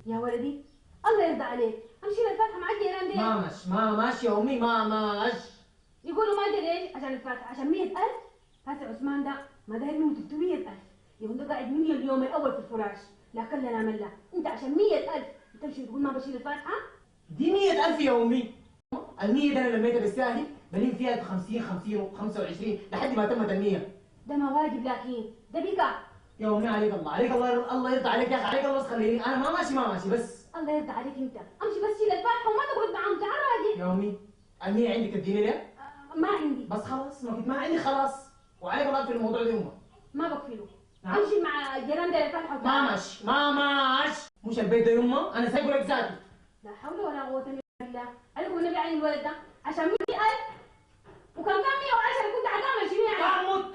يا ولدي الله يرضى عليك، امشي للفاتحه مع الجيران دي. ما ماشي يا امي، ما ماش. يقولوا ما ادري ايش عشان الفاتحه، عشان 100,000. هسه عثمان ده ما داير منه 300,000. يقول ده قاعد من اليوم الاول في الفراش لا كل لا ملا. انت عشان 100,000 تمشي تقول ما بشيل الفاتحه؟ دي 100,000 يا امي. ال100 ده انا لميتها بالساهل بلم فيها 50 50 و25 لحد ما تمت ال100. ده ما واجب لكن ده بقى. يا امي عليك الله، عليك الله، الله يرضى عليك يا اخي، عليك الله. بس خليني انا ما ماشي بس. الله يرضى عليك انت، امشي بس شيل الفاتحه وما تقعد معاهم، تعال راجل. يا امي ال100 عندك تديني ليه؟ ما عندي. بس خلاص ما عندي خلاص، وعليك الله في الموضوع ده امه. ما بكفله. امشي مع الجيران ده الفاتحه ما ماشي ما ماشي. مش البيت ده يمه انا سايبه لك ذاتي. لا حول ولا قوه الا بالله. عليكم النبي عين الولد ده عشان 100,000 وكم 110 كنت حتعمل شنو يعني؟ مت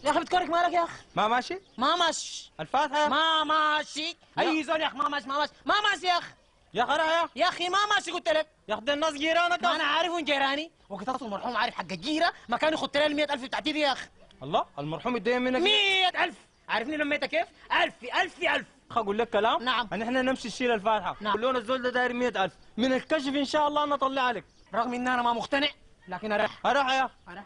يا اخي بتكرك مالك يا اخي؟ ما ماشي؟ ما ماشي. الفاتحة ما ماشي. اي زول يا اخي ما ماشي ما ماشي يا اخي. يا اخي راح يا اخي ما ماشي قلت لك. يا اخي ده الناس جيرانك. ما انا عارفهم جيراني، وقت اصل المرحوم عارف حق الجيره ما كان يخط لي ال 100,000 بتاعتي دي يا اخي. الله المرحوم اتضايق منك 100,000. عارفني لميتها كيف؟ 1000 في 1000 في 1000. اقول لك كلام؟ نعم. ان احنا نمشي نشيل الفاتحة. نعم. قول لنا الزول ده داير 100,000 من الكشف ان شاء الله نطلع لك. رغم ان انا ما مقتنع لكن اريح. راح يا اريح.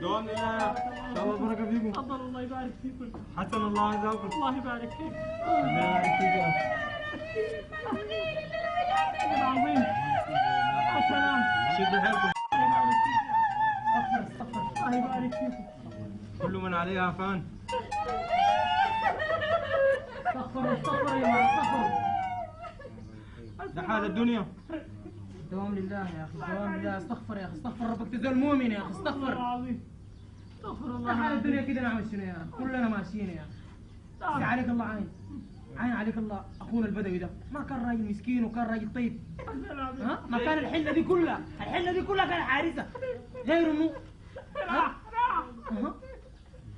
دوام الله ان شاء الله بركه فيكم. تفضل الله يبارك فيكم. حسن الله يجزاكم. الله يبارك فيك. الله يبارك فيكم. العظيم. السلام. شدوا حيلكم. الله يبارك فيكم. كل من عليها فان. استغفر يا جماعه استغفر. ده حال الدنيا. دوام لله يا اخي، دوام لله. استغفر يا اخي، استغفر ربك تزول مؤمن يا اخي، استغفر استغفر. العظيم. استغفر الله. حال الدنيا كده نعمل شنو يا اخي؟ كلنا ماشيين يا اخي. بس عليك الله عين. عين عليك الله. اخونا البدوي ده ما كان راجل مسكين وكان راجل طيب. ها؟ ما كان الحله دي كلها كان حارسه غير امه. ها؟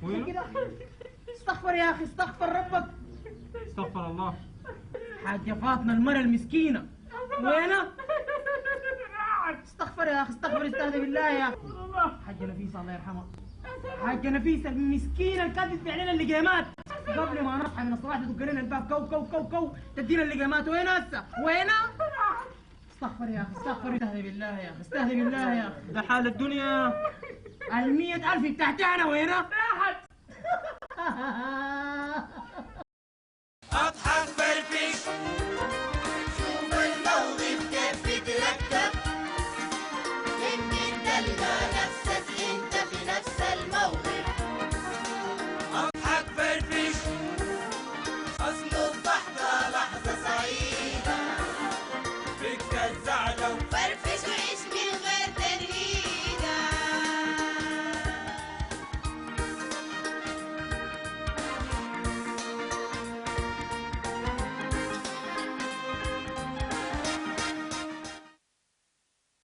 وين؟ كده استغفر يا اخي، استغفر ربك. استغفر الله. حاجه فاطمه المرأة المسكينه وينها؟ استغفر يا اخي، استغفر، استهدى بالله يا اخي. حاجه نفيسه الله يرحمها، حاجه نفيسه المسكينه اللي كانت تدفع لنا اللقيمات قبل ما نصحى من الصباح، تدق لنا الباب كو كو كو كو تدينا اللقيمات. وين هسه؟ وينها؟ استغفر يا اخي، استغفر، استهدى بالله يا اخي، استهدى بالله يا اخي. ده حال الدنيا. ال100,000 بتاعتنا وينها؟ راحت. اضحك